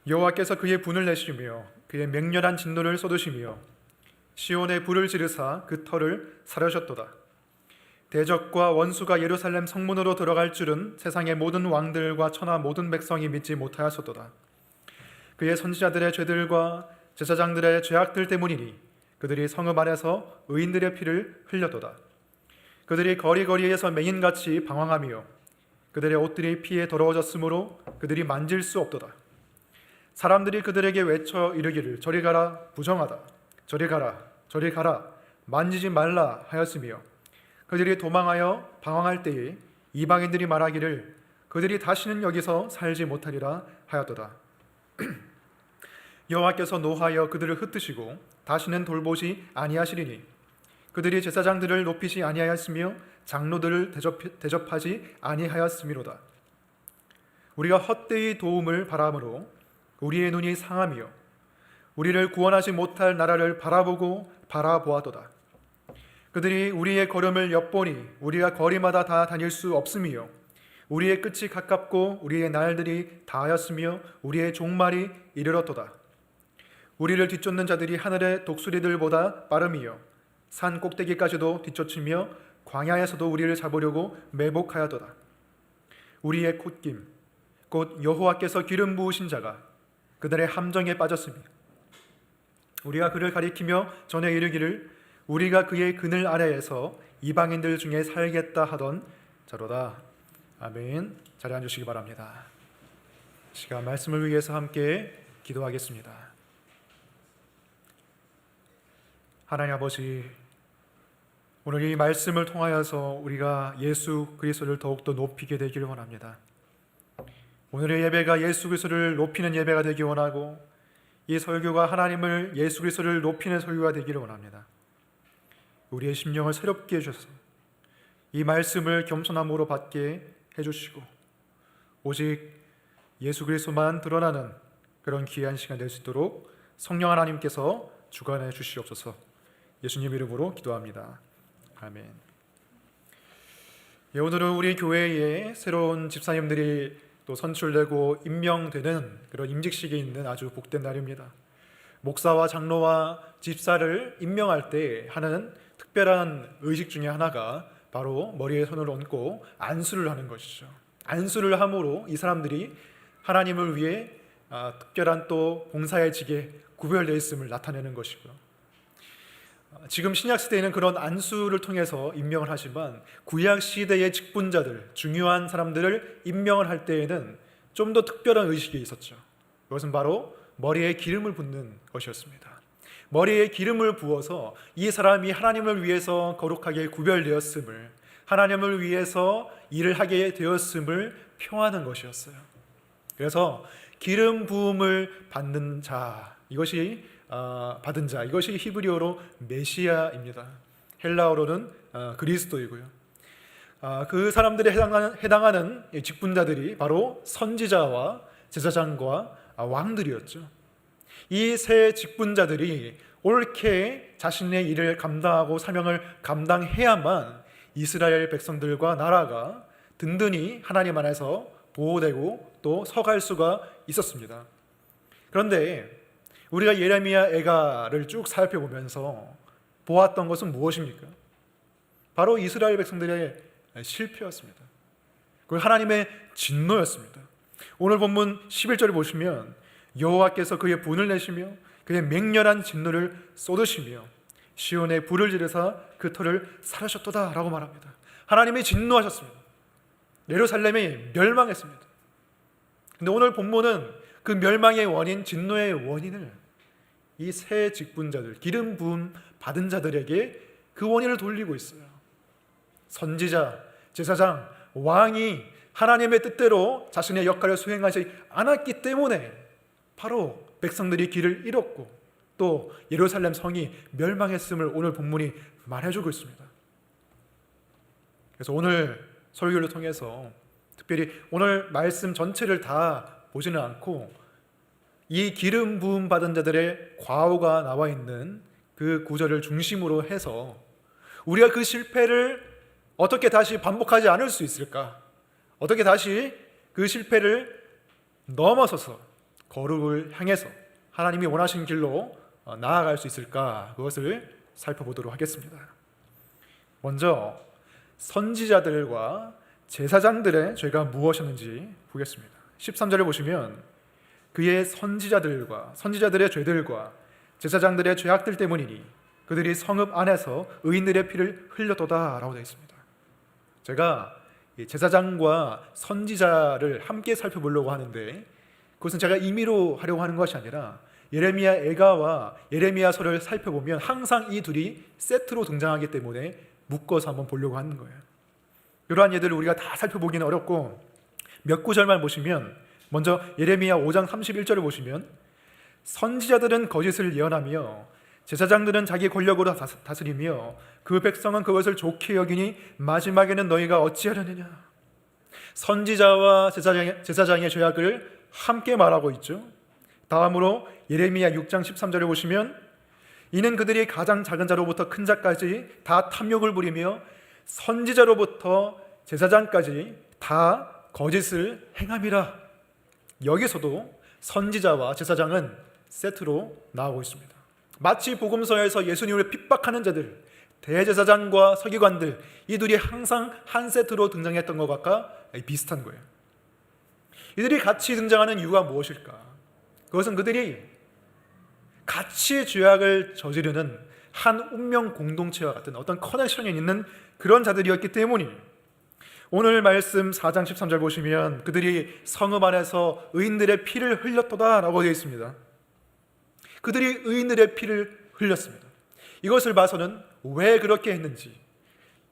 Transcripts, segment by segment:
여호와께서 그의 분을 내시며 그의 맹렬한 진노를 쏟으시며 시온에 불을 지르사 그 터를 사르셨도다. 대적과 원수가 예루살렘 성문으로 들어갈 줄은 세상의 모든 왕들과 천하 모든 백성이 믿지 못하였었도다. 그의 선지자들의 죄들과 제사장들의 죄악들 때문이니 그들이 성읍 안에서 의인들의 피를 흘렸도다. 그들이 거리거리에서 맹인같이 방황하며 그들의 옷들이 피에 더러워졌으므로 그들이 만질 수 없도다. 사람들이 그들에게 외쳐 이르기를 저리 가라 부정하다 저리 가라 저리 가라 만지지 말라 하였으며 그들이 도망하여 방황할 때에 이방인들이 말하기를 그들이 다시는 여기서 살지 못하리라 하였도다. 여호와께서 노하여 그들을 흩으시고 다시는 돌보시 아니하시리니 그들이 제사장들을 높이시 아니하였으며 장로들을 대접하지 아니하였음이로다. 우리가 헛되이 도움을 바람으로 우리의 눈이 상하며 우리를 구원하지 못할 나라를 바라보고 바라보아도다. 그들이 우리의 걸음을 엿보니 우리가 거리마다 다 다닐 수 없으며 우리의 끝이 가깝고 우리의 날들이 다하였으며 우리의 종말이 이르렀도다. 우리를 뒤쫓는 자들이 하늘의 독수리들보다 빠름이요 산 꼭대기까지도 뒤쫓으며 광야에서도 우리를 잡으려고 매복하여도다. 우리의 콧김 곧 여호와께서 기름 부으신 자가 그들의 함정에 빠졌으며 우리가 그를 가리키며 전에 이르기를 우리가 그의 그늘 아래에서 이방인들 중에 살겠다 하던 자로다. 아멘. 자리에 앉으시기 바랍니다. 시간 말씀을 위해서 함께 기도하겠습니다. 하나님 아버지, 오늘 이 말씀을 통하여서 우리가 예수 그리스도를 더욱더 높이게 되기를 원합니다. 오늘의 예배가 예수 그리스도를 높이는 예배가 되기 원하고 이 설교가 하나님을 예수 그리스도를 높이는 설교가 되기를 원합니다. 우리의 심령을 새롭게 해주셔서 이 말씀을 겸손함으로 받게 해주시고 오직 예수 그리스도만 드러나는 그런 귀한 시간 될 수 있도록 성령 하나님께서 주관해 주시옵소서. 예수님 이름으로 기도합니다. 아멘. 오늘은 우리 교회에 새로운 집사님들이 또 선출되고 임명되는 그런 임직식이 있는 아주 복된 날입니다. 목사와 장로와 집사를 임명할 때 하는 특별한 의식 중에 하나가 바로 머리에 손을 얹고 안수를 하는 것이죠. 안수를 함으로 이 사람들이 하나님을 위해 특별한 또 봉사의 직에 구별되어 있음을 나타내는 것이고요. 지금 신약 시대에는 그런 안수를 통해서 임명을 하지만 구약 시대의 직분자들, 중요한 사람들을 임명을 할 때에는 좀 더 특별한 의식이 있었죠. 그것은 바로 머리에 기름을 붓는 것이었습니다. 머리에 기름을 부어서 이 사람이 하나님을 위해서 거룩하게 구별되었음을, 하나님을 위해서 일을 하게 되었음을 표하는 것이었어요. 그래서 기름 부음을 받는 자, 받은 자, 이것이 히브리어로 메시아입니다. 헬라어로는 그리스도이고요. 그 사람들에 해당하는 직분자들이 바로 선지자와 제사장과 왕들이었죠. 이 세 직분자들이 옳게 자신의 일을 감당하고 사명을 감당해야만 이스라엘 백성들과 나라가 든든히 하나님 안에서 보호되고 또 서갈 수가 있었습니다. 그런데 우리가 예레미야 애가를 쭉 살펴보면서 보았던 것은 무엇입니까? 바로 이스라엘 백성들의 실패였습니다. 그리고 하나님의 진노였습니다. 오늘 본문 11절을 보시면 여호와께서 그의 분을 내시며 그의 맹렬한 진노를 쏟으시며 시온에 불을 지르사 그 터를 사르셨도다 라고 말합니다. 하나님이 진노하셨습니다. 예루살렘이 멸망했습니다. 근데 오늘 본문은 그 멸망의 원인, 진노의 원인을 이 세 직분자들, 기름 부음 받은 자들에게 그 원인을 돌리고 있어요. 선지자, 제사장, 왕이 하나님의 뜻대로 자신의 역할을 수행하지 않았기 때문에 바로 백성들이 길을 잃었고 또 예루살렘 성이 멸망했음을 오늘 본문이 말해주고 있습니다. 그래서 오늘 설교를 통해서 특별히 오늘 말씀 전체를 다 보지는 않고 이 기름 부음 받은 자들의 과오가 나와 있는 그 구절을 중심으로 해서 우리가 그 실패를 어떻게 다시 반복하지 않을 수 있을까? 어떻게 다시 그 실패를 넘어서서 거룩을 향해서 하나님이 원하신 길로 나아갈 수 있을까, 그것을 살펴보도록 하겠습니다. 먼저 선지자들과 제사장들의 죄가 무엇이었는지 보겠습니다. 13절을 보시면 그의 선지자들의 죄들과 제사장들의 죄악들 때문이니 그들이 성읍 안에서 의인들의 피를 흘렸도다 라고 되어 있습니다. 제가 제사장과 선지자를 함께 살펴보려고 하는데, 그것은 제가 임의로 하려고 하는 것이 아니라 예레미야 애가와 예레미야서를 살펴보면 항상 이 둘이 세트로 등장하기 때문에 묶어서 한번 보려고 하는 거예요. 이러한 예들을 우리가 다 살펴보기는 어렵고, 몇 구절만 보시면, 먼저 예레미야 5장 31절을 보시면 선지자들은 거짓을 예언하며 제사장들은 자기 권력으로 다스리며 그 백성은 그것을 좋게 여기니 마지막에는 너희가 어찌하려느냐. 선지자와 제사장의 죄악을 함께 말하고 있죠. 다음으로 예레미야 6장 13절을 보시면 이는 그들이 가장 작은 자로부터 큰 자까지 다 탐욕을 부리며 선지자로부터 제사장까지 다 거짓을 행함이라. 여기서도 선지자와 제사장은 세트로 나오고 있습니다. 마치 복음서에서 예수님을 핍박하는 자들, 대제사장과 서기관들, 이들이 항상 한 세트로 등장했던 것과 비슷한 거예요. 이들이 같이 등장하는 이유가 무엇일까? 그것은 그들이 같이 죄악을 저지르는 한 운명 공동체와 같은 어떤 커넥션이 있는 그런 자들이었기 때문이에요. 오늘 말씀 4장 13절 보시면 그들이 성읍 안에서 의인들의 피를 흘렸도다 라고 되어 있습니다. 그들이 의인들의 피를 흘렸습니다. 이것을 봐서는 왜 그렇게 했는지,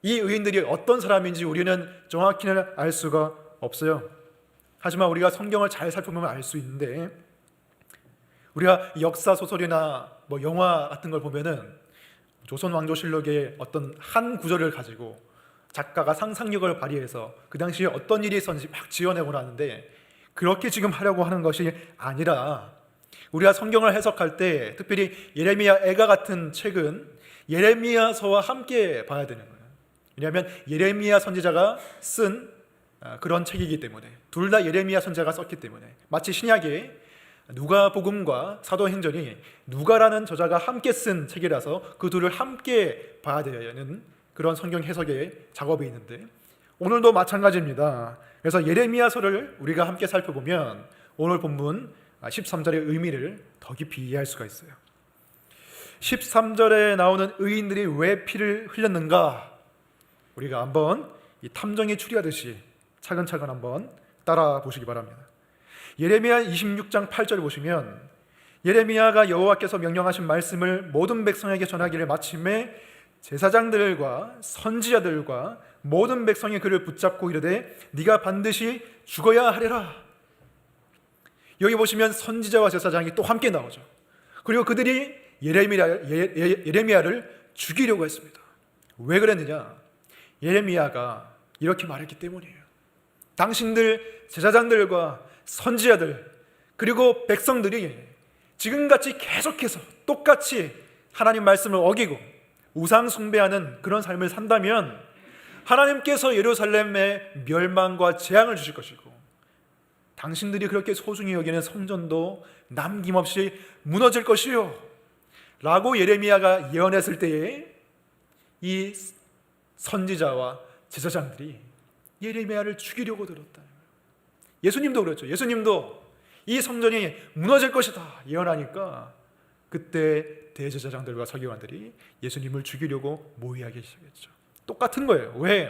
이 의인들이 어떤 사람인지 우리는 정확히는 알 수가 없어요. 하지만 우리가 성경을 잘 살펴보면 알 수 있는데, 우리가 역사 소설이나 영화 같은 걸 보면은 조선왕조실록의 어떤 한 구절을 가지고 작가가 상상력을 발휘해서 그 당시에 어떤 일이 있었는지 막 지어내고 하는데, 그렇게 지금 하려고 하는 것이 아니라 우리가 성경을 해석할 때 특별히 예레미야 애가 같은 책은 예레미야서와 함께 봐야 되는 거예요. 왜냐하면 예레미야 선지자가 쓴 그런 책이기 때문에, 둘 다 예레미야 선지자가 썼기 때문에, 마치 신약에 누가복음과 사도행전이 누가라는 저자가 함께 쓴 책이라서 그 둘을 함께 봐야 되는 그런 성경 해석의 작업이 있는데, 오늘도 마찬가지입니다. 그래서 예레미야서를 우리가 함께 살펴보면 오늘 본문 13절의 의미를 더 깊이 이해할 수가 있어요. 13절에 나오는 의인들이 왜 피를 흘렸는가, 우리가 한번 이 탐정이 추리하듯이 차근차근 한번 따라 보시기 바랍니다. 예레미야 26장 8절을 보시면 예레미야가 여호와께서 명령하신 말씀을 모든 백성에게 전하기를 마침에 제사장들과 선지자들과 모든 백성이 그를 붙잡고 이르되 네가 반드시 죽어야 하리라. 여기 보시면 선지자와 제사장이 또 함께 나오죠. 그리고 그들이 예레미야를 죽이려고 했습니다. 왜 그랬느냐? 예레미야가 이렇게 말했기 때문이에요. 당신들 제사장들과 선지자들 그리고 백성들이 지금같이 계속해서 똑같이 하나님 말씀을 어기고 우상 숭배하는 그런 삶을 산다면 하나님께서 예루살렘에 멸망과 재앙을 주실 것이고, 당신들이 그렇게 소중히 여기는 성전도 남김없이 무너질 것이요 라고 예레미야가 예언했을 때에 이 선지자와 제사장들이 예레미야를 죽이려고 들었다. 예수님도 그렇죠. 예수님도 이 성전이 무너질 것이다 예언하니까 그때 대제사장들과 서기관들이 예수님을 죽이려고 모의하기 시작했죠. 똑같은 거예요. 왜?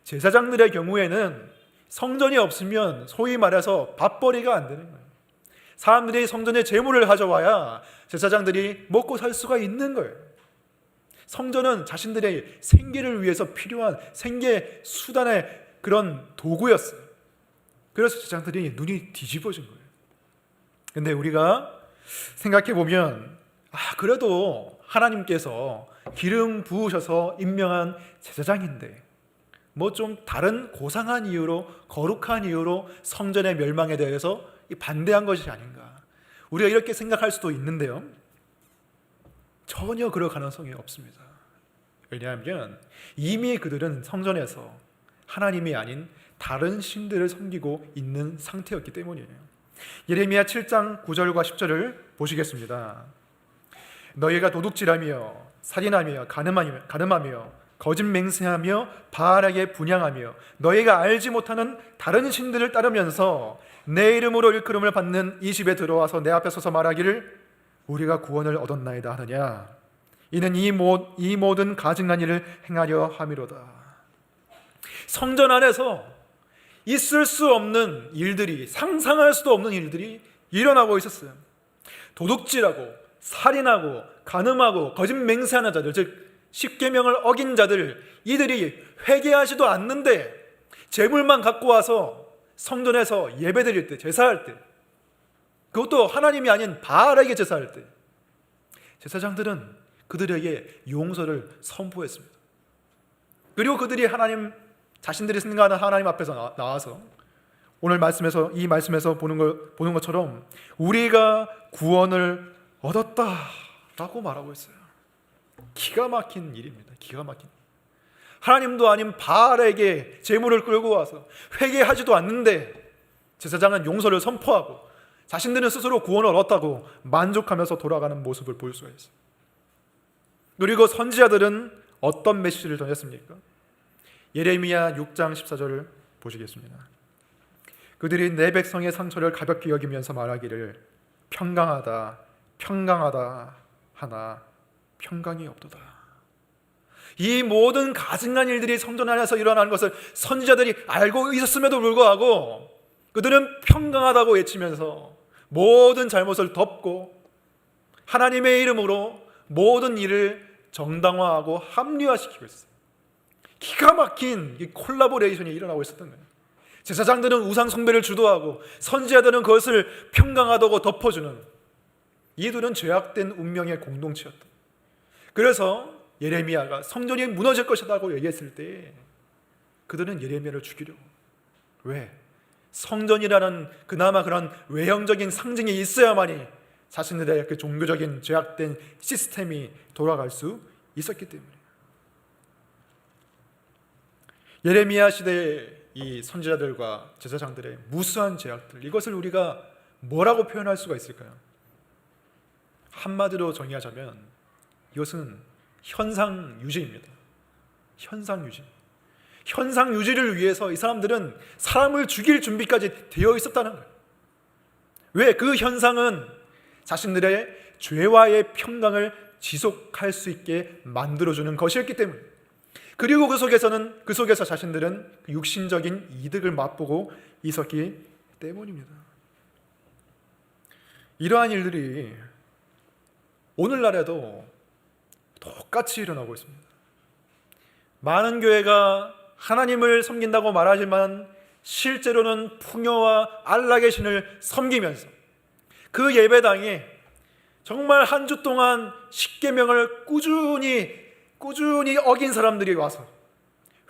제사장들의 경우에는 성전이 없으면 소위 말해서 밥벌이가 안 되는 거예요. 사람들이 성전에 제물을 가져와야 제사장들이 먹고 살 수가 있는 거예요. 성전은 자신들의 생계를 위해서 필요한 생계 수단의 그런 도구였어요. 그래서 제사장들이 눈이 뒤집어진 거예요. 근데 우리가 생각해 보면 그래도 하나님께서 기름 부으셔서 임명한 제사장인데 뭐 좀 다른 고상한 이유로, 거룩한 이유로 성전의 멸망에 대해서 반대한 것이 아닌가, 우리가 이렇게 생각할 수도 있는데요, 전혀 그럴 가능성이 없습니다. 왜냐하면 이미 그들은 성전에서 하나님이 아닌 다른 신들을 섬기고 있는 상태였기 때문이에요. 예레미야 7장 9절과 10절을 보시겠습니다. 너희가 도둑질하며 살인하며 간음하며 거짓 맹세하며 바알에게 분향하며 너희가 알지 못하는 다른 신들을 따르면서 내 이름으로 일컬음을 받는 이 집에 들어와서 내 앞에 서서 말하기를 우리가 구원을 얻었나이다 하느냐. 이는 이 모든 가증한 일을 행하려 함이로다. 성전 안에서 있을 수 없는 일들이, 상상할 수도 없는 일들이 일어나고 있었어요. 도둑질하고 살인하고 간음하고 거짓 맹세하는 자들, 즉 십계명을 어긴 자들, 이들이 회개하지도 않는데 제물만 갖고 와서 성전에서 예배드릴 때, 제사할 때, 그것도 하나님이 아닌 바알에게 제사할 때 제사장들은 그들에게 용서를 선포했습니다. 그리고 그들이 자신들이 생각하는 하나님 앞에서 나와서 오늘 이 말씀에서 보는 것처럼 우리가 구원을 얻었다라고 말하고 있어요. 기가 막힌 일입니다. 기가 막힌. 하나님도 아닌 바알에게 제물을 끌고 와서 회개하지도 않는데 제사장은 용서를 선포하고 자신들은 스스로 구원을 얻었다고 만족하면서 돌아가는 모습을 볼 수가 있어요. 그리고 선지자들은 어떤 메시지를 전했습니까? 예레미야 6장 14절을 보시겠습니다. 그들이 내 백성의 상처를 가볍게 여기면서 말하기를 평강하다 평강하다 하나 평강이 없도다. 이 모든 가증한 일들이 성전 안에서 일어나는 것을 선지자들이 알고 있었음에도 불구하고 그들은 평강하다고 외치면서 모든 잘못을 덮고 하나님의 이름으로 모든 일을 정당화하고 합리화시키고 있어요. 기가 막힌 콜라보레이션이 일어나고 있었던 거예요. 제사장들은 우상 숭배를 주도하고 선지자들은 그것을 평강하다고 덮어주는, 이들은 죄악된 운명의 공동체였다. 그래서 예레미야가 성전이 무너질 것이라고 얘기했을 때 그들은 예레미야를 죽이려고. 왜? 성전이라는 그나마 그런 외형적인 상징이 있어야만이 자신들의 그 종교적인 죄악된 시스템이 돌아갈 수 있었기 때문에. 예레미야 시대의 이 선지자들과 제사장들의 무수한 죄악들, 이것을 우리가 뭐라고 표현할 수가 있을까요? 한마디로 정의하자면 이것은 현상유지입니다. 현상유지. 현상유지를 위해서 이 사람들은 사람을 죽일 준비까지 되어 있었다는 거예요. 왜? 그 현상은 자신들의 죄와의 평강을 지속할 수 있게 만들어주는 것이었기 때문에, 그리고 그 속에서 자신들은 육신적인 이득을 맛보고 있었기 때문입니다. 이러한 일들이 오늘날에도 똑같이 일어나고 있습니다. 많은 교회가 하나님을 섬긴다고 말하지만 실제로는 풍요와 안락의 신을 섬기면서 그 예배당에 정말 한 주 동안 십계명을 꾸준히 어긴 사람들이 와서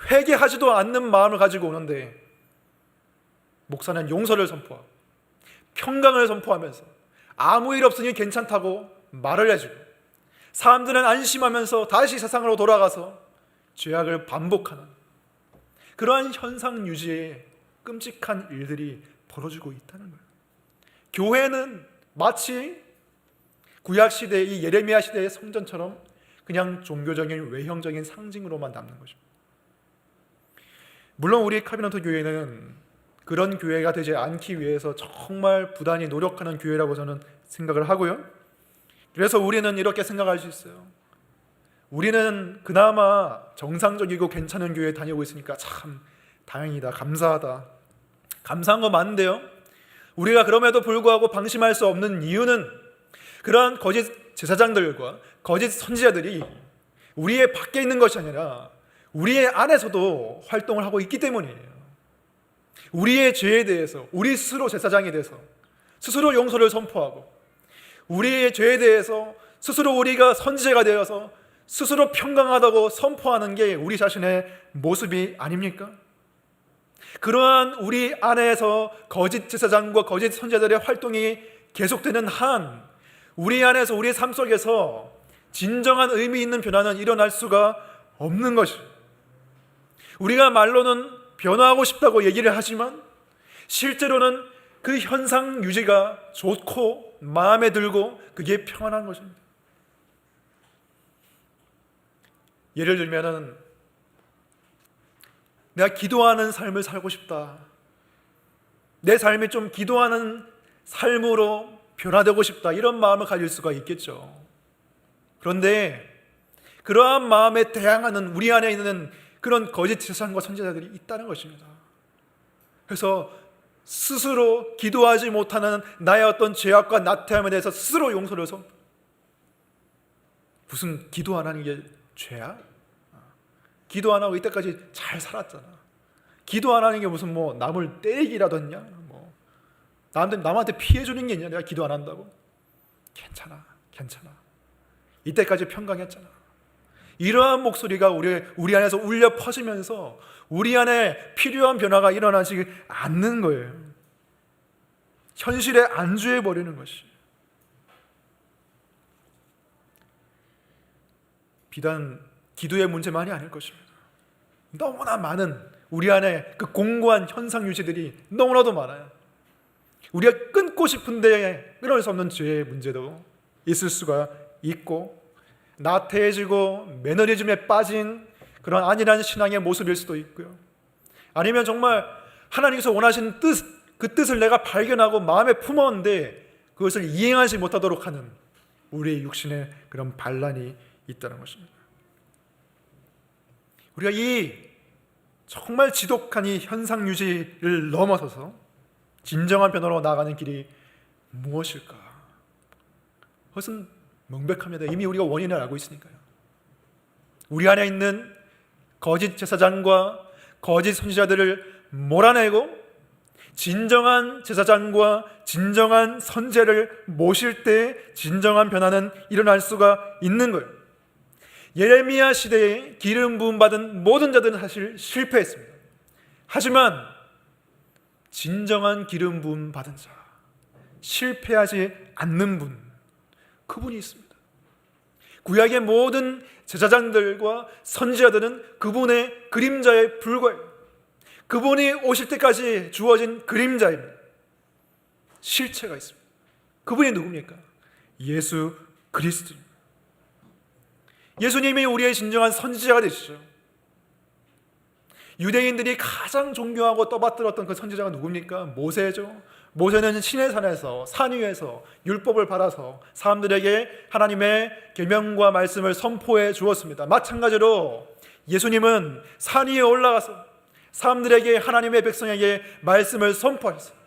회개하지도 않는 마음을 가지고 오는데, 목사는 용서를 선포하고 평강을 선포하면서 아무 일 없으니 괜찮다고 말을 해주고, 사람들은 안심하면서 다시 세상으로 돌아가서 죄악을 반복하는 그러한 현상 유지의 끔찍한 일들이 벌어지고 있다는 거예요. 교회는 마치 구약시대 이 예레미야 시대의 성전처럼 그냥 종교적인 외형적인 상징으로만 남는 거죠. 물론 우리 카비넌트 교회는 그런 교회가 되지 않기 위해서 정말 부단히 노력하는 교회라고 저는 생각을 하고요. 그래서 우리는 이렇게 생각할 수 있어요. 우리는 그나마 정상적이고 괜찮은 교회에 다니고 있으니까 참 다행이다, 감사하다. 감사한 거 많은데요, 우리가 그럼에도 불구하고 방심할 수 없는 이유는 그러한 거짓 제사장들과 거짓 선지자들이 우리의 밖에 있는 것이 아니라 우리의 안에서도 활동을 하고 있기 때문이에요. 우리의 죄에 대해서 우리 스스로 제사장이 돼서 스스로 용서를 선포하고, 우리의 죄에 대해서 스스로 우리가 선지자가 되어서 스스로 평강하다고 선포하는 게 우리 자신의 모습이 아닙니까? 그러한 우리 안에서 거짓 제사장과 거짓 선지자들의 활동이 계속되는 한 우리 안에서 우리의 삶 속에서 진정한 의미 있는 변화는 일어날 수가 없는 것이에요. 우리가 말로는 변화하고 싶다고 얘기를 하지만 실제로는 그 현상 유지가 좋고 마음에 들고 그게 평안한 것입니다. 예를 들면은 내가 기도하는 삶을 살고 싶다. 내 삶이 좀 기도하는 삶으로 변화되고 싶다. 이런 마음을 가질 수가 있겠죠. 그런데 그러한 마음에 대항하는 우리 안에 있는 그런 거짓 제사장과 선지자들이 있다는 것입니다. 그래서 스스로 기도하지 못하는 나의 어떤 죄악과 나태함에 대해서 스스로 용서를 해서 무슨 기도 안 하는 게 죄야? 기도 안 하고 이때까지 잘 살았잖아. 기도 안 하는 게 무슨 뭐 남을 때리기라도 했냐? 뭐 남한테 피해 주는 게 있냐? 내가 기도 안 한다고? 괜찮아. 이때까지 평강했잖아. 이러한 목소리가 우리 안에서 울려 퍼지면서 우리 안에 필요한 변화가 일어나지 않는 거예요. 현실에 안주해 버리는 것이. 비단 기도의 문제만이 아닐 것입니다. 너무나 많은 우리 안에 그 공고한 현상 유지들이 너무나도 많아요. 우리가 끊고 싶은데 끊을 수 없는 죄의 문제도 있을 수가 있고, 나태해지고 매너리즘에 빠진 그런 안일한 신앙의 모습일 수도 있고요. 아니면 정말 하나님께서 원하시는 그 뜻을 내가 발견하고 마음에 품었는데 그것을 이행하지 못하도록 하는 우리의 육신의 그런 반란이 있다는 것입니다. 우리가 이 정말 지독한 이 현상 유지를 넘어서서 진정한 변화로 나아가는 길이 무엇일까? 그것은 명백합니다. 이미 우리가 원인을 알고 있으니까요. 우리 안에 있는 거짓 제사장과 거짓 선지자들을 몰아내고 진정한 제사장과 진정한 선지자를 모실 때 진정한 변화는 일어날 수가 있는 거예요. 예레미야 시대에 기름 부음 받은 모든 자들은 사실 실패했습니다. 하지만 진정한 기름 부음 받은 자, 실패하지 않는 분, 그분이 있습니다. 구약의 모든 제사장들과 선지자들은 그분의 그림자에 불과해요. 그분이 오실 때까지 주어진 그림자입니다. 실체가 있습니다. 그분이 누굽니까? 예수 그리스도입니다. 예수님이 우리의 진정한 선지자가 되시죠. 유대인들이 가장 존경하고 떠받들었던 그 선지자가 누굽니까? 모세죠. 모세는 시내산에서 산 위에서 율법을 받아서 사람들에게 하나님의 계명과 말씀을 선포해 주었습니다. 마찬가지로 예수님은 산 위에 올라가서 사람들에게 하나님의 백성에게 말씀을 선포하셨어요.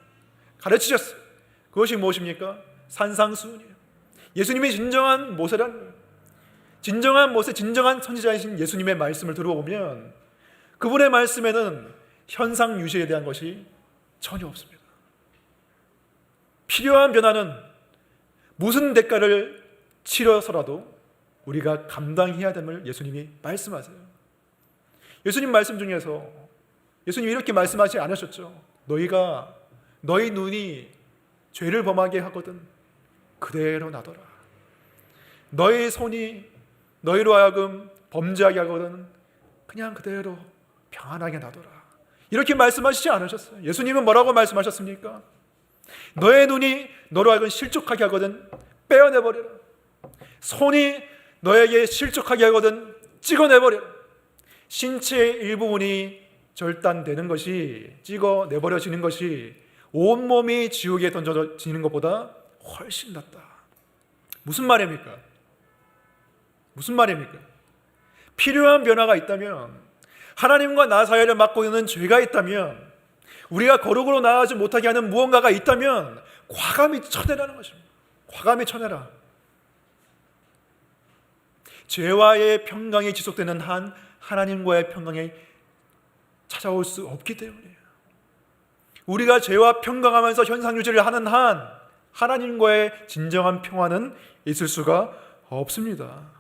가르치셨어요. 그것이 무엇입니까? 산상수훈이에요. 예수님이 진정한 모세라는 거예요. 진정한 모세, 진정한 선지자이신 예수님의 말씀을 들어보면 그분의 말씀에는 현상 유지에 대한 것이 전혀 없습니다. 필요한 변화는 무슨 대가를 치러서라도 우리가 감당해야 됨을 예수님이 말씀하세요. 예수님 말씀 중에서 예수님이 이렇게 말씀하지 않으셨죠. 너희 눈이 죄를 범하게 하거든 그대로 놔둬라. 너희 손이 너희로 하여금 범죄하게 하거든 그냥 그대로 평안하게 놔둬라. 이렇게 말씀하시지 않으셨어요. 예수님은 뭐라고 말씀하셨습니까? 너의 눈이 너로 하여금 실족하게 하거든 빼어내버려라. 손이 너에게 실족하게 하거든 찍어내버려라. 신체의 일부분이 절단되는 것이, 찍어내버려지는 것이 온몸이 지옥에 던져지는 것보다 훨씬 낫다. 무슨 말입니까? 필요한 변화가 있다면, 하나님과 나 사이를 막고 있는 죄가 있다면, 우리가 거룩으로 나아가지 못하게 하는 무언가가 있다면 과감히 쳐내라는 것입니다. 과감히 쳐내라. 죄와의 평강이 지속되는 한 하나님과의 평강이 찾아올 수 없기 때문이에요. 우리가 죄와 평강하면서 현상유지를 하는 한 하나님과의 진정한 평화는 있을 수가 없습니다.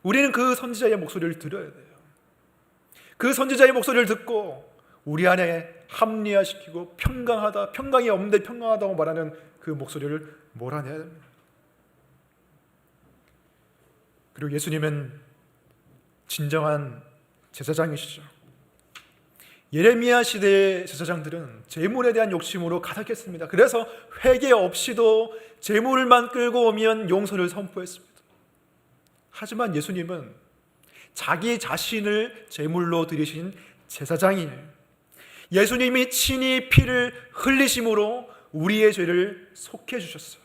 우리는 그 선지자의 목소리를 들어야 돼요. 그 선지자의 목소리를 듣고 우리 안에 합리화시키고 평강하다, 평강이 없는데 평강하다고 말하는 그 목소리를 몰아내야 됩니다. 그리고 예수님은 진정한 제사장이시죠. 예레미야 시대의 제사장들은 재물에 대한 욕심으로 가득했습니다. 그래서 회개 없이도 재물만 끌고 오면 용서를 선포했습니다. 하지만 예수님은 자기 자신을 제물로 드리신 제사장이에요. 예수님이 친히 피를 흘리심으로 우리의 죄를 속해 주셨어요.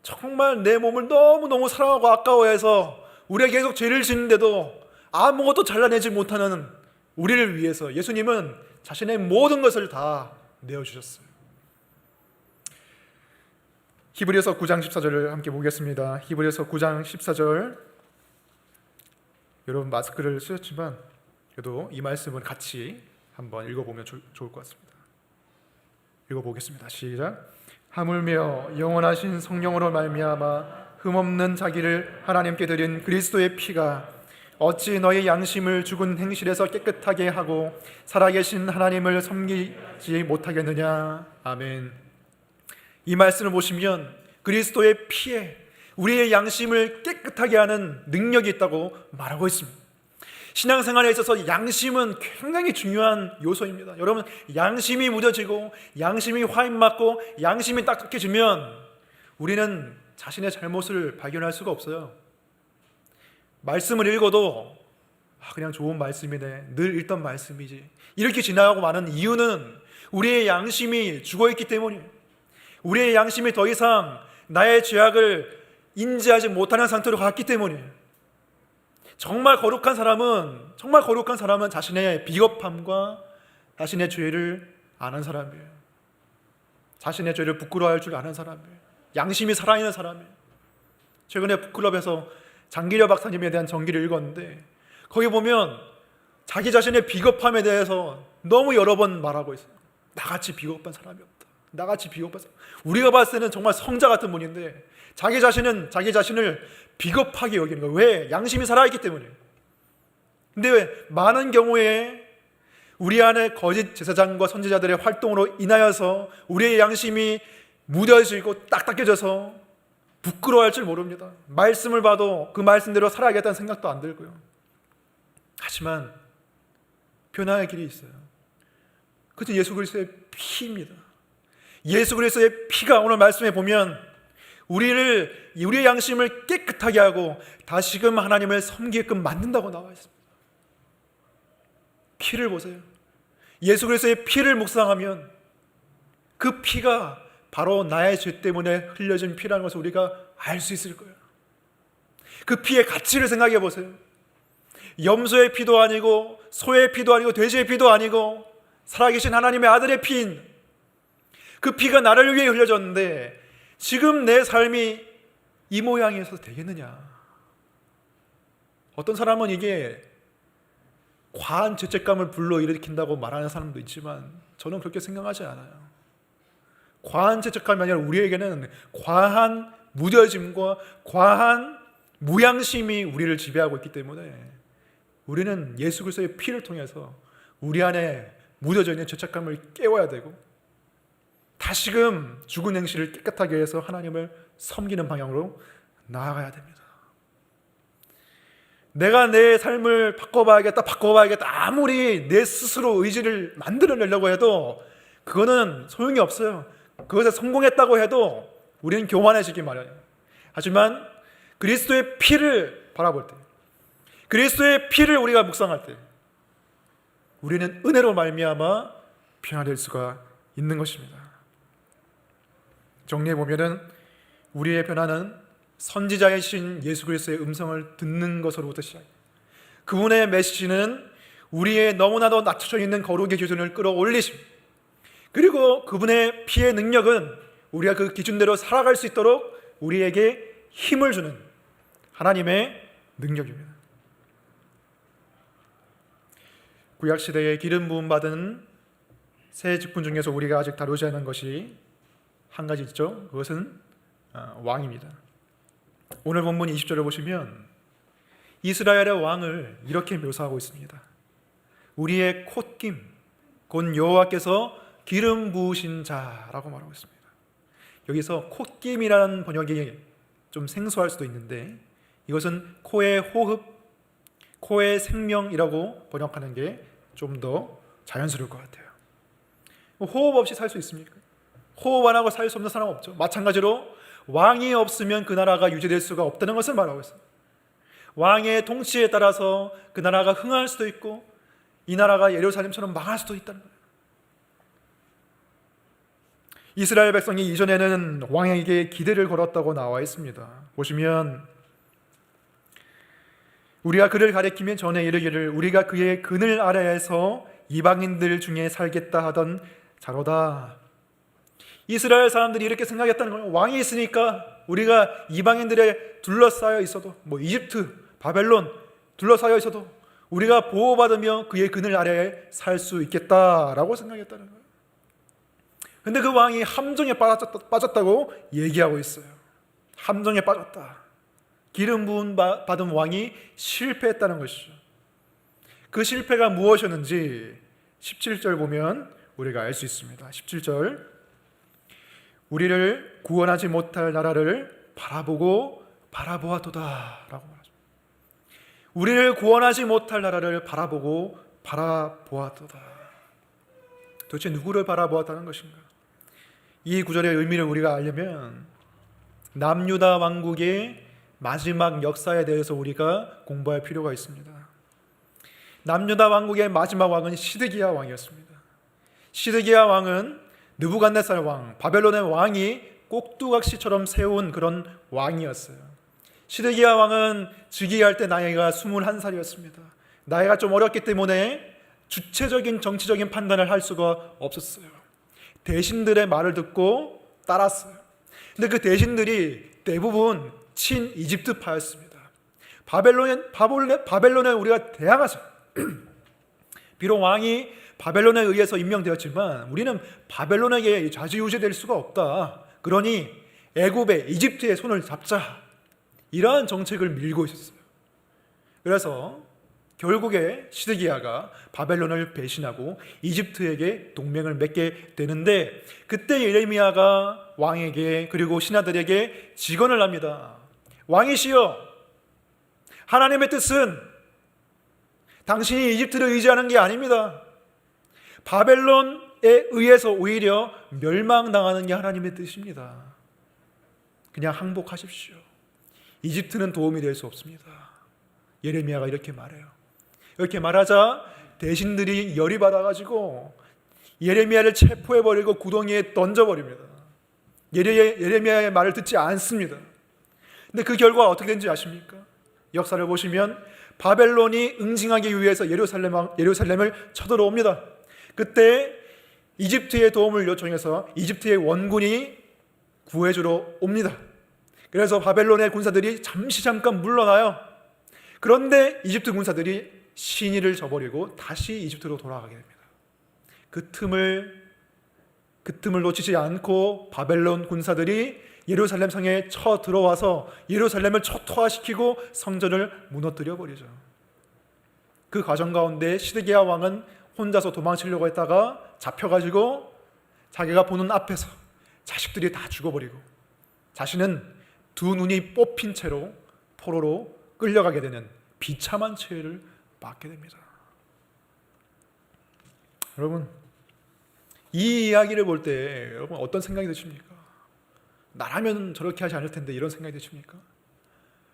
정말 내 몸을 너무너무 사랑하고 아까워해서 우리가 계속 죄를 짓는데도 아무것도 잘라내지 못하는 우리를 위해서 예수님은 자신의 모든 것을 다 내어주셨어요. 히브리서 9장 14절을 함께 보겠습니다. 히브리서 9장 14절. 여러분 마스크를 쓰셨지만 그래도 이 말씀은 같이 한번 읽어보면 좋을 것 같습니다. 읽어보겠습니다. 시작. 하물며 영원하신 성령으로 말미암아 흠없는 자기를 하나님께 드린 그리스도의 피가 어찌 너희 양심을 죽은 행실에서 깨끗하게 하고 살아계신 하나님을 섬기지 못하겠느냐. 아멘. 이 말씀을 보시면 그리스도의 피에 우리의 양심을 깨끗하게 하는 능력이 있다고 말하고 있습니다. 신앙생활에 있어서 양심은 굉장히 중요한 요소입니다. 여러분, 양심이 무뎌지고 양심이 화인맞고 양심이 딱딱해지면 우리는 자신의 잘못을 발견할 수가 없어요. 말씀을 읽어도 그냥 좋은 말씀이네, 늘 읽던 말씀이지, 이렇게 지나가고 마는 이유는 우리의 양심이 죽어있기 때문이에요. 우리의 양심이 더 이상 나의 죄악을 인지하지 못하는 상태로 갔기 때문이에요. 정말 거룩한 사람은 자신의 비겁함과 자신의 죄를 아는 사람이에요. 자신의 죄를 부끄러워할 줄 아는 사람이에요. 양심이 살아있는 사람이에요. 최근에 북클럽에서 장기려 박사님에 대한 전기를 읽었는데 거기 보면 자기 자신의 비겁함에 대해서 너무 여러 번 말하고 있어요. 나같이 비겁한 사람이 없다. 나같이 비겁한 사람. 우리가 봤을 때는 정말 성자 같은 분인데 자기 자신을 비겁하게 여기는 거예요. 왜? 양심이 살아있기 때문이에요. 근데 왜? 많은 경우에 우리 안에 거짓 제사장과 선지자들의 활동으로 인하여서 우리의 양심이 무뎌지고 딱딱해져서 부끄러워할 줄 모릅니다. 말씀을 봐도 그 말씀대로 살아야겠다는 생각도 안 들고요. 하지만 변화의 길이 있어요. 그것은 예수 그리스도의 피입니다. 예수 그리스도의 피가 오늘 말씀에 보면 우리의 양심을 깨끗하게 하고 다시금 하나님을 섬기게끔 만든다고 나와 있습니다. 피를 보세요. 예수 그리스도의 피를 묵상하면 그 피가 바로 나의 죄 때문에 흘려진 피라는 것을 우리가 알 수 있을 거예요. 그 피의 가치를 생각해 보세요. 염소의 피도 아니고 소의 피도 아니고 돼지의 피도 아니고 살아계신 하나님의 아들의 피인 그 피가 나를 위해 흘려졌는데 지금 내 삶이 이 모양에서 되겠느냐. 어떤 사람은 이게 과한 죄책감을 불러일으킨다고 말하는 사람도 있지만 저는 그렇게 생각하지 않아요. 과한 죄책감이 아니라 우리에게는 과한 무뎌짐과 과한 무양심이 우리를 지배하고 있기 때문에 우리는 예수 그리스도의 피를 통해서 우리 안에 묻어져 있는 죄책감을 깨워야 되고 다시금 죽은 행실을 깨끗하게 해서 하나님을 섬기는 방향으로 나아가야 됩니다. 내가 내 삶을 바꿔봐야겠다 아무리 내 스스로 의지를 만들어내려고 해도 그거는 소용이 없어요. 그것에 성공했다고 해도 우리는 교만해지기 마련이에요. 하지만 그리스도의 피를 바라볼 때, 그리스도의 피를 우리가 묵상할 때 우리는 은혜로 말미암아 변화될 수가 있는 것입니다. 정리해보면 우리의 변화는 선지자이신 예수 그리스도의 음성을 듣는 것으로부터 시작해요. 그분의 메시지는 우리의 너무나도 낮춰져 있는 거룩의 기준을 끌어올리십니다. 그리고 그분의 피의 능력은 우리가 그 기준대로 살아갈 수 있도록 우리에게 힘을 주는 하나님의 능력입니다. 구약시대에 기름 부음 받은 새 직분 중에서 우리가 아직 다루지 않은 것이 한 가지 있죠. 그것은 왕입니다. 오늘 본문 20절을 보시면 이스라엘의 왕을 이렇게 묘사하고 있습니다. 우리의 콧김 곧 여호와께서 기름 부으신 자라고 말하고 있습니다. 여기서 콧김이라는 번역이 좀 생소할 수도 있는데 이것은 코의 호흡, 코의 생명이라고 번역하는 게 좀 더 자연스러울 것 같아요. 호흡 없이 살 수 있습니까? 호흡 안 하고 살 수 없는 사람 없죠. 마찬가지로 왕이 없으면 그 나라가 유지될 수가 없다는 것을 말하고 있습니다. 왕의 통치에 따라서 그 나라가 흥할 수도 있고 이 나라가 예루살렘처럼 망할 수도 있다는 거예요. 이스라엘 백성이 이전에는 왕에게 기대를 걸었다고 나와 있습니다. 보시면 우리가 그를 가리키면 전에 이르기를 우리가 그의 그늘 아래에서 이방인들 중에 살겠다 하던 자로다. 이스라엘 사람들이 이렇게 생각했다는 거예요. 왕이 있으니까 우리가 이방인들에 둘러싸여 있어도 이집트, 바벨론 둘러싸여 있어도 우리가 보호받으며 그의 그늘 아래에 살 수 있겠다라고 생각했다는 거예요. 근데 그 왕이 함정에 빠졌다고 얘기하고 있어요. 함정에 빠졌다. 기름 부음 받은 왕이 실패했다는 것이죠. 그 실패가 무엇이었는지 17절 보면 우리가 알 수 있습니다. 17절 우리를 구원하지 못할 나라를 바라보아도다 라고 말하죠. 우리를 구원하지 못할 나라를 바라보아도다. 도대체 누구를 바라보았다는 것인가? 이 구절의 의미를 우리가 알려면 남유다 왕국의 마지막 역사에 대해서 우리가 공부할 필요가 있습니다. 남유다 왕국의 마지막 왕은 시드기야 왕이었습니다. 시드기야 왕은 느부갓네살 왕, 바벨론의 왕이 꼭두각시처럼 세운 그런 왕이었어요. 시드기야 왕은 즉위할 때 나이가 21살이었습니다. 나이가 좀 어렸기 때문에 주체적인 정치적인 판단을 할 수가 없었어요. 대신들의 말을 듣고 따랐어요. 근데 그 대신들이 대부분 친 이집트파였습니다. 바벨론에 우리가 대항하죠. 비록 왕이 바벨론에 의해서 임명되었지만 우리는 바벨론에게 좌지우지될 수가 없다. 그러니 애굽의 이집트의 손을 잡자. 이러한 정책을 밀고 있었어요. 그래서 결국에 시드기야가 바벨론을 배신하고 이집트에게 동맹을 맺게 되는데 그때 예레미야가 왕에게 그리고 신하들에게 직언을 합니다. 왕이시여, 하나님의 뜻은 당신이 이집트를 의지하는 게 아닙니다. 바벨론에 의해서 오히려 멸망당하는 게 하나님의 뜻입니다. 그냥 항복하십시오. 이집트는 도움이 될 수 없습니다. 예레미야가 이렇게 말해요. 이렇게 말하자 대신들이 열이 받아가지고 예레미야를 체포해버리고 구덩이에 던져버립니다. 예레미야의 말을 듣지 않습니다. 근데 그 결과가 어떻게 된지 아십니까? 역사를 보시면 바벨론이 응징하기 위해서 예루살렘을 쳐들어옵니다. 그때 이집트의 도움을 요청해서 이집트의 원군이 구해주러 옵니다. 그래서 바벨론의 군사들이 잠깐 물러나요. 그런데 이집트 군사들이 신의를 저버리고 다시 이집트로 돌아가게 됩니다. 그 틈을 놓치지 않고 바벨론 군사들이 예루살렘 성에 쳐들어와서 예루살렘을 초토화시키고 성전을 무너뜨려 버리죠. 그 과정 가운데 시드기야 왕은 혼자서 도망치려고 했다가 잡혀가지고 자기가 보는 앞에서 자식들이 다 죽어버리고 자신은 두 눈이 뽑힌 채로 포로로 끌려가게 되는 비참한 죄를 받게 됩니다. 여러분, 이 이야기를 볼 때 여러분 어떤 생각이 드십니까? 나라면 저렇게 하지 않을 텐데 이런 생각이 드십니까?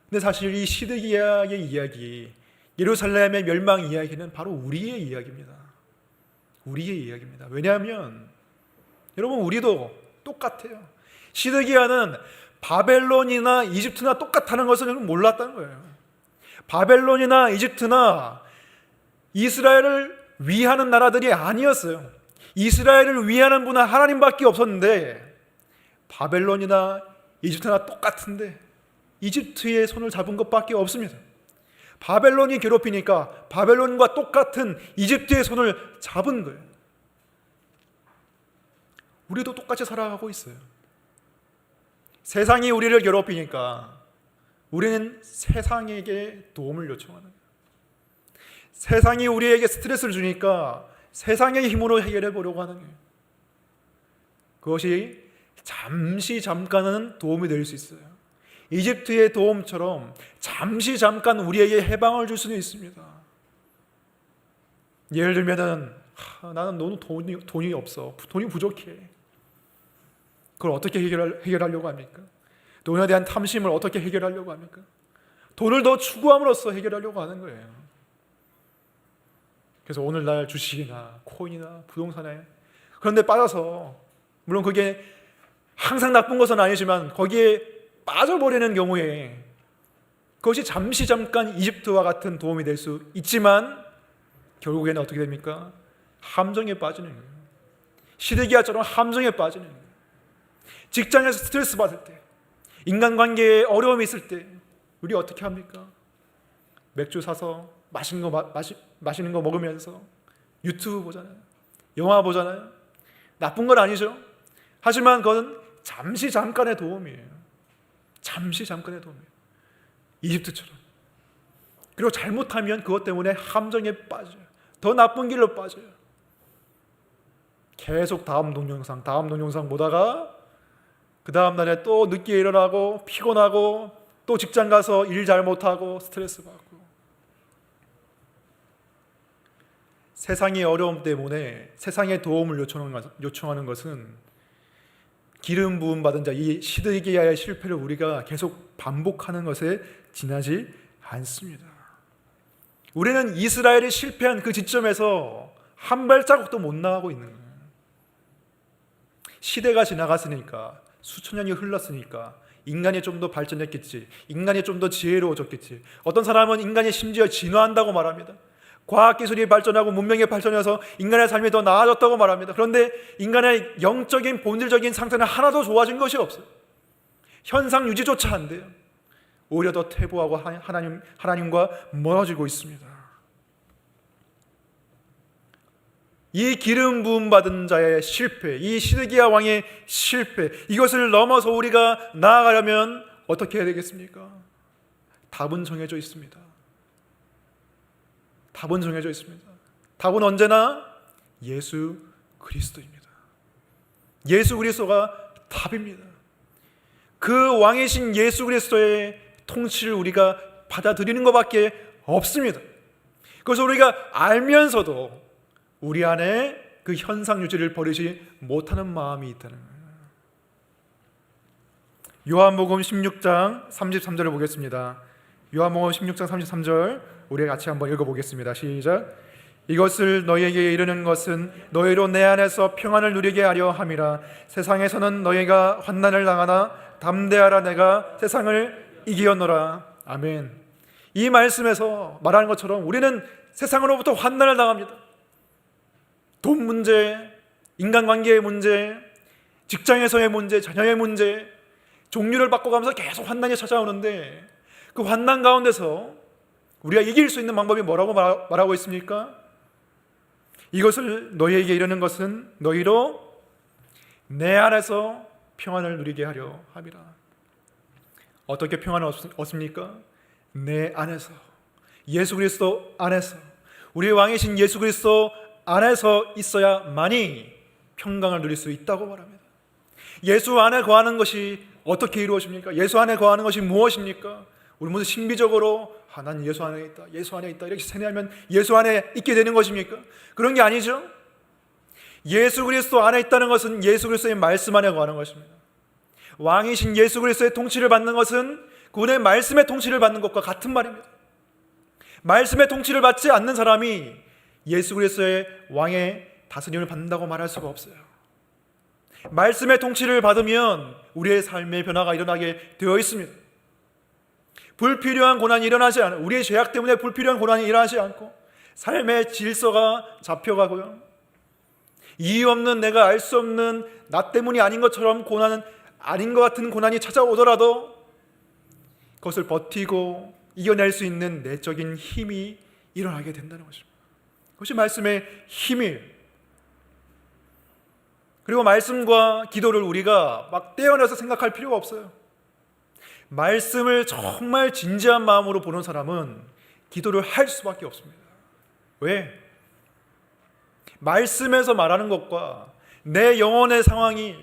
근데 사실 이 시드기야의 이야기, 예루살렘의 멸망 이야기는 바로 우리의 이야기입니다. 우리의 이야기입니다. 왜냐하면 여러분 우리도 똑같아요. 시드기야는 바벨론이나 이집트나 똑같다는 것을 몰랐다는 거예요. 바벨론이나 이집트나 이스라엘을 위하는 나라들이 아니었어요. 이스라엘을 위하는 분은 하나님밖에 없었는데 바벨론이나 이집트나 똑같은데 이집트의 손을 잡은 것밖에 없습니다. 바벨론이 괴롭히니까 바벨론과 똑같은 이집트의 손을 잡은 거예요. 우리도 똑같이 살아가고 있어요. 세상이 우리를 괴롭히니까 우리는 세상에게 도움을 요청하는 거예요. 세상이 우리에게 스트레스를 주니까 세상의 힘으로 해결해 보려고 하는 거예요. 그것이 잠깐은 도움이 될 수 있어요. 이집트의 도움처럼 잠깐 우리에게 해방을 줄 수는 있습니다. 예를 들면은 나는 너무 돈이 없어. 돈이 부족해. 그걸 어떻게 해결하려고 합니까? 돈에 대한 탐심을 어떻게 해결하려고 합니까? 돈을 더 추구함으로써 해결하려고 하는 거예요. 그래서 오늘날 주식이나 코인이나 부동산에 그런 데 빠져서, 물론 그게 항상 나쁜 것은 아니지만 거기에 빠져버리는 경우에 그것이 잠깐 이집트와 같은 도움이 될 수 있지만 결국에는 어떻게 됩니까? 함정에 빠지는 거예요. 시드기야처럼 함정에 빠지는 거예요. 직장에서 스트레스 받을 때, 인간관계에 어려움이 있을 때 우리 어떻게 합니까? 맥주 사서 맛있는 거 먹으면서 유튜브 보잖아요. 영화 보잖아요. 나쁜 건 아니죠. 하지만 그건 잠깐의 도움이에요. 잠깐의 도움이에요. 이집트처럼. 그리고 잘못하면 그것 때문에 함정에 빠져요. 더 나쁜 길로 빠져요. 계속 다음 동영상 보다가 그 다음 날에 또 늦게 일어나고 피곤하고 또 직장 가서 일 잘못하고 스트레스 받고. 세상의 어려움 때문에 세상의 도움을 요청하는 것은 기름 부음 받은 자, 이 시드기야의 실패를 우리가 계속 반복하는 것에 지나지 않습니다. 우리는 이스라엘이 실패한 그 지점에서 한 발자국도 못 나가고 있는 거예요. 시대가 지나갔으니까, 수천 년이 흘렀으니까 인간이 좀 더 발전했겠지, 인간이 좀 더 지혜로워졌겠지. 어떤 사람은 인간이 심지어 진화한다고 말합니다. 과학기술이 발전하고 문명이 발전해서 인간의 삶이 더 나아졌다고 말합니다. 그런데 인간의 영적인 본질적인 상태는 하나도 좋아진 것이 없어요. 현상 유지조차 안 돼요. 오히려 더 퇴보하고 하나님과 멀어지고 있습니다. 이 기름 부음 받은 자의 실패, 이 시드기야 왕의 실패, 이것을 넘어서 우리가 나아가려면 어떻게 해야 되겠습니까? 답은 정해져 있습니다. 답은 정해져 있습니다. 답은 언제나 예수 그리스도입니다. 예수 그리스도가 답입니다. 그 왕이신 예수 그리스도의 통치를 우리가 받아들이는 것밖에 없습니다. 그래서 우리가 알면서도 우리 안에 그 현상 유지를 버리지 못하는 마음이 있다는 거예요. 요한복음 16장 33절을 보겠습니다. 요한복음 16장 33절 우리 같이 한번 읽어보겠습니다. 시작. 이것을 너희에게 이르는 것은 너희로 내 안에서 평안을 누리게 하려 함이라. 세상에서는 너희가 환난을 당하나 담대하라, 내가 세상을 이기었노라. 아멘. 이 말씀에서 말하는 것처럼 우리는 세상으로부터 환난을 당합니다. 돈 문제, 인간관계의 문제, 직장에서의 문제, 자녀의 문제, 종류를 바꿔가면서 계속 환난이 찾아오는데 그 환난 가운데서 우리가 이길 수 있는 방법이 뭐라고 말하고 있습니까? 이것을 너희에게 이르는 것은 너희로 내 안에서 평안을 누리게 하려 함이라. 어떻게 평안을 얻습니까? 내 안에서, 예수 그리스도 안에서, 우리의 왕이신 예수 그리스도 안에서 있어야만이 평강을 누릴 수 있다고 말합니다. 예수 안에 거하는 것이 어떻게 이루어집니까? 예수 안에 거하는 것이 무엇입니까? 우리 모두 신비적으로 난 예수 안에 있다, 예수 안에 있다 이렇게 세뇌하면 예수 안에 있게 되는 것입니까? 그런 게 아니죠. 예수 그리스도 안에 있다는 것은 예수 그리스도의 말씀 안에 거하는 것입니다. 왕이신 예수 그리스도의 통치를 받는 것은 그분의 말씀의 통치를 받는 것과 같은 말입니다. 말씀의 통치를 받지 않는 사람이 예수 그리스도의 왕의 다스림을 받는다고 말할 수가 없어요. 말씀의 통치를 받으면 우리의 삶의 변화가 일어나게 되어 있습니다. 불필요한 고난이 일어나지 않아요. 우리의 죄악 때문에 불필요한 고난이 일어나지 않고 삶의 질서가 잡혀가고요. 이유 없는, 내가 알 수 없는, 나 때문이 아닌 것처럼 고난은 아닌 것 같은 고난이 찾아오더라도 그것을 버티고 이겨낼 수 있는 내적인 힘이 일어나게 된다는 것입니다. 그것이 말씀의 힘이에요. 그리고 말씀과 기도를 우리가 막 떼어내서 생각할 필요가 없어요. 말씀을 정말 진지한 마음으로 보는 사람은 기도를 할 수밖에 없습니다. 왜? 말씀에서 말하는 것과 내 영혼의 상황이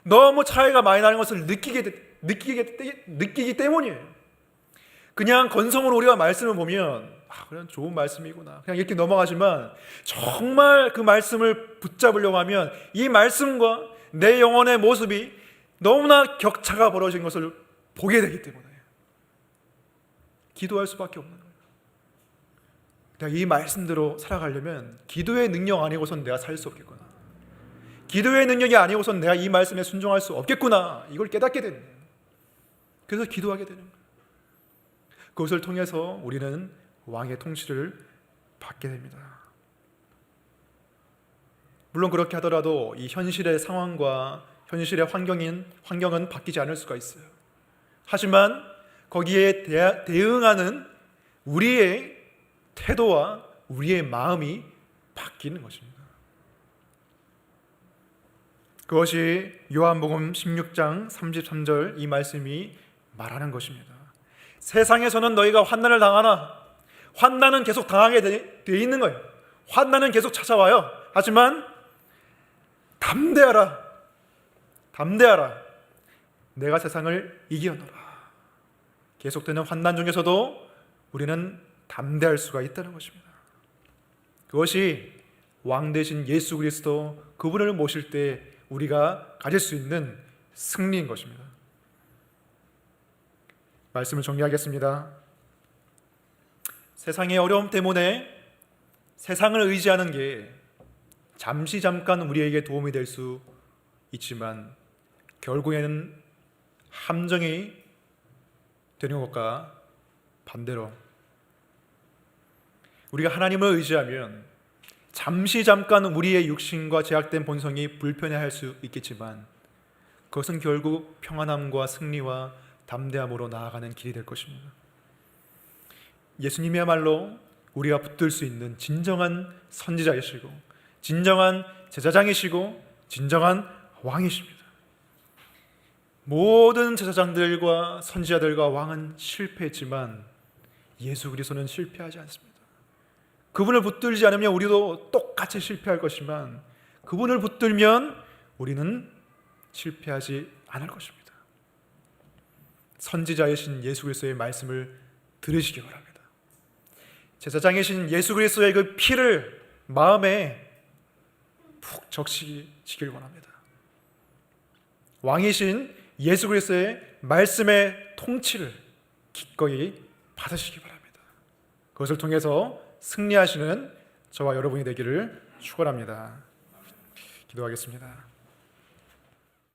너무 차이가 많이 나는 것을 느끼기 때문이에요. 그냥 건성으로 우리가 말씀을 보면 그냥 좋은 말씀이구나, 그냥 이렇게 넘어가지만 정말 그 말씀을 붙잡으려고 하면 이 말씀과 내 영혼의 모습이 너무나 격차가 벌어진 것을 보게 되기 때문에 기도할 수밖에 없는 거예요. 내가 이 말씀대로 살아가려면 기도의 능력 아니고선 내가 살 수 없겠구나, 기도의 능력이 아니고선 내가 이 말씀에 순종할 수 없겠구나, 이걸 깨닫게 되는 거예요. 그래서 기도하게 되는 거예요. 그것을 통해서 우리는 왕의 통치를 받게 됩니다. 물론 그렇게 하더라도 이 현실의 상황과 현실의 환경은 바뀌지 않을 수가 있어요. 하지만 거기에 대응하는 우리의 태도와 우리의 마음이 바뀌는 것입니다. 그것이 요한복음 16장 33절 이 말씀이 말하는 것입니다. 세상에서는 너희가 환난을 당하나, 환난은 계속 당하게 돼 있는 거예요. 환난은 계속 찾아와요. 하지만 담대하라, 내가 세상을 이겨노라. 계속되는 환난 중에서도 우리는 담대할 수가 있다는 것입니다. 그것이 왕 대신 예수 그리스도, 그분을 모실 때 우리가 가질 수 있는 승리인 것입니다. 말씀을 정리하겠습니다. 세상의 어려움 때문에 세상을 의지하는 게 잠깐 우리에게 도움이 될 수 있지만 결국에는 함정이 되는 것과 반대로 우리가 하나님을 의지하면 잠깐 우리의 육신과 제약된 본성이 불편해할 수 있겠지만 그것은 결국 평안함과 승리와 담대함으로 나아가는 길이 될 것입니다. 예수님이야말로 우리가 붙들 수 있는 진정한 선지자이시고 진정한 제사장이시고 진정한 왕이십니다. 모든 제사장들과 선지자들과 왕은 실패했지만 예수 그리스도는 실패하지 않습니다. 그분을 붙들지 않으면 우리도 똑같이 실패할 것이지만 그분을 붙들면 우리는 실패하지 않을 것입니다. 선지자이신 예수 그리스도의 말씀을 들으시기 바랍니다. 제사장이신 예수 그리스도의 그 피를 마음에 푹 적시기를 원합니다. 왕이신 예수 그리스도의 말씀의 통치를 기꺼이 받으시기 바랍니다. 그것을 통해서 승리하시는 저와 여러분이 되기를 축원합니다. 기도하겠습니다.